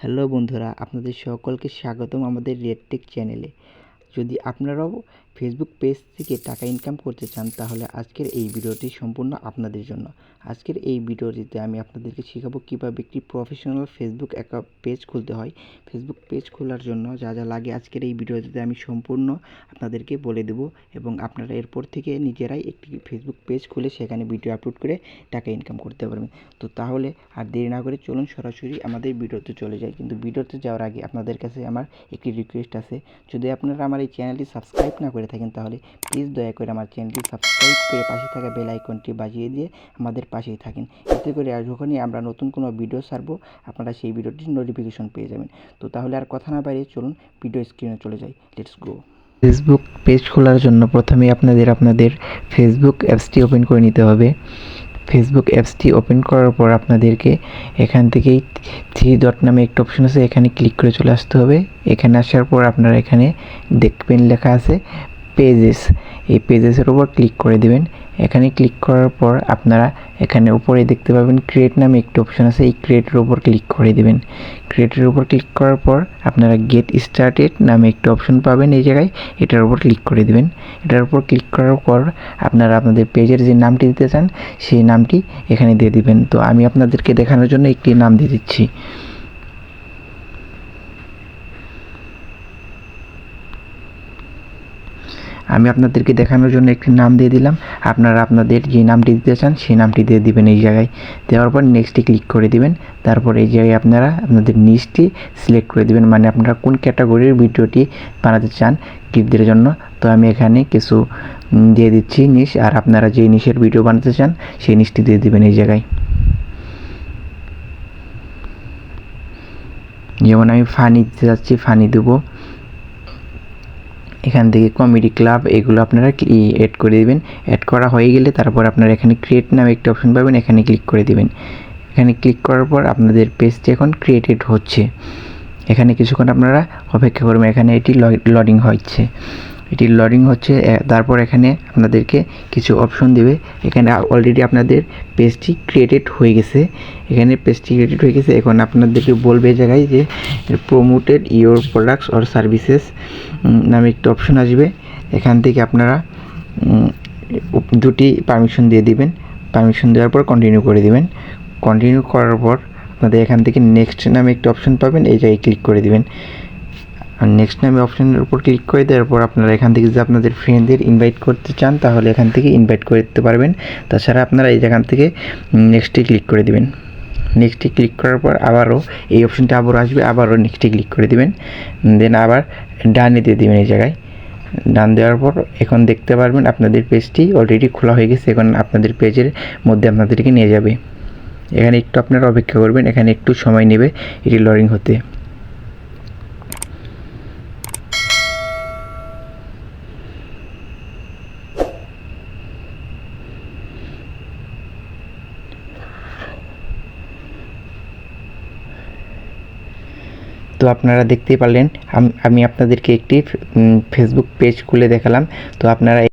Hello বন্ধুরা, আপনাদের সকলকে স্বাগতম আমাদের রেডটেক চ্যানেলে। যদি আপনারাও ফেসবুক পেজ থেকে টাকা ইনকাম করতে চান তাহলে আজকের এই ভিডিওটি সম্পূর্ণ আপনাদের জন্য। আজকের এই ভিডিওটিতে আমি আপনাদেরকে শেখাবো কীভাবে একটি প্রফেশনাল ফেসবুক পেজ খুলতে হয়। ফেসবুক পেজ খোলার জন্য যা যা লাগে আজকের এই ভিডিওটিতে আমি সম্পূর্ণ আপনাদেরকে বলে দেব এবং আপনারা এরপর থেকে নিজেরাই একটি ফেসবুক পেজ খুলে সেখানে ভিডিও আপলোড করে টাকা ইনকাম করতে পারবেন। তো তাহলে আর দেরি না করে চলুন সরাসরি আমাদের ভিডিওতে চলে যাই। কিন্তু ভিডিওতে যাওয়ার আগে আপনাদের কাছে আমার একটি রিকোয়েস্ট আছে, যদি আপনারা আমার এই চ্যানেলটি সাবস্ক্রাইব না করে থাকেন তাহলে প্লিজ দয়া করে আমার চ্যানেলটি সাবস্ক্রাইব করে পাশে থাকা বেল আইকনটি বাজিয়ে দিয়ে আমাদের পাশেই থাকেন। এতে করে আর যখনই আমরা নতুন কোনো ভিডিও ছাড়বো আপনারা সেই ভিডিওটির নোটিফিকেশন পেয়ে যাবেন। তো তাহলে আর কথা না বাইরে চলুন ভিডিও স্ক্রিনে চলে যাই। Let's go. ফেসবুক পেজ খোলার জন্য প্রথমেই আপনাদের ফেসবুক অ্যাপসটি ওপেন করে নিতে হবে। ফেসবুক অ্যাপসটি ওপেন করার পর আপনাদেরকে এখান থেকেই 3 ডট নামে একটা অপশন আছে, এখানে ক্লিক করে চলে আসতে হবে। এখানে আসার পর আপনারা এখানে দেখবেন লেখা আছে পেজেস, এই পেজেসের উপর ক্লিক করে দেবেন। এখানে ক্লিক করার পর আপনারা এখানে উপরে দেখতে পাবেন ক্রিয়েট নামে একটা অপশন আছে, এই ক্রিয়েটের উপর ক্লিক করে দেবেন। ক্রিয়েটের উপর ক্লিক করার পর আপনারা গেট স্টার্টেড নামে একটা অপশন পাবেন, এই জায়গায় এটার উপর ক্লিক করে দেবেন। এটার উপর ক্লিক করার পর আপনারা আপনাদের পেজের যে নামটি দিতে চান সেই নামটি এখানে দিয়ে দিবেন। তো আমি আপনাদেরকে দেখানোর জন্য একটি নাম দিয়ে দিচ্ছি। আমি আপনাদেরকে দেখানোর জন্য একটি নাম দিয়ে দিলাম। আপনারা আপনাদের যে নামটি দিতে চান সেই নামটি দিয়ে দিবেন এই জায়গায়। দেওয়ার পর নেক্সটে ক্লিক করে দিবেন। তারপর এই জায়গায় আপনারা আপনাদের নিশটি সিলেক্ট করে দিবেন, মানে আপনারা কোন ক্যাটাগরির ভিডিওটি বানাতে চান কিডদের জন্য। তো আমি এখানে কিছু দিয়ে দিচ্ছি নিশ, আর আপনারা যে নিশের ভিডিও বানাতে চান সেই নিশটি দিয়ে দিবেন এই জায়গায়। যেমন আমি ফানি দিতে যাচ্ছি, ফানি দেবো। এখান থেকে কমেডি ক্লাব এগুলো আপনারা অ্যাড করে দিবেন। অ্যাড করা হয়ে গেলে তারপর আপনারা এখানে ক্রিয়েট নামে একটা অপশন পাবেন, এখানে ক্লিক করে দিবেন। এখানে ক্লিক করার পর আপনাদের পেজটি এখন ক্রিয়েটেড হচ্ছে। এখানে কিছুক্ষণ আপনারা অপেক্ষা করবেন, এখানে এটি লোডিং হচ্ছে। এটি লোডিং হচ্ছে। তারপর এখানে আপনাদেরকে কিছু অপশন দেবে। এখানে অলরেডি আপনাদের পেজটি ক্রিয়েটেড হয়ে গেছে। এখানে পেজটি ক্রিয়েটেড হয়ে গেছে। এখন আপনাদেরকে বলবে জায়গায় যে promoted your products or services নামে একটা অপশন আসবে। এখান থেকে আপনারা দুটি পারমিশন দিয়ে দিবেন। পারমিশন দেওয়ার পর কন্টিনিউ করে দিবেন। কন্টিনিউ করার পর আপনাদের এখান থেকে নেক্সট নামে একটা অপশন পাবেন, এই জায়গায় ক্লিক করে দিবেন। আর নেক্সট নামে অপশনের উপর ক্লিক করে দেওয়ার পর আপনারা এখান থেকে যদি আপনাদের ফ্রেন্ডদের ইনভাইট করতে চান তাহলে এখান থেকে ইনভাইট করে দিতে পারবেন। তাছাড়া আপনারা এই জায়গা থেকে নেক্সটে ক্লিক করে দিবেন। নেক্সটে ক্লিক করার পর আবারও এই অপশনটা আবারও আসবে, আবারও নেক্সটে ক্লিক করে দিবেন। দেন আবার ডানে দিয়ে দিবেন এই জায়গায়। ডান দেওয়ার পর এখন দেখতে পারবেন আপনাদের পেজটি অলরেডি খোলা হয়ে গেছে। এখন আপনাদের পেজের মধ্যে আপনাদেরকে নিয়ে যাবে। এখানে একটু আপনারা অপেক্ষা করবেন, এখানে একটু সময় নেবে এটি লোডিং হতে। তো আপনারা দেখতেই পারলেন আমি আপনাদেরকে একটি ফেসবুক পেজ খুলে দেখালাম। তো আপনারা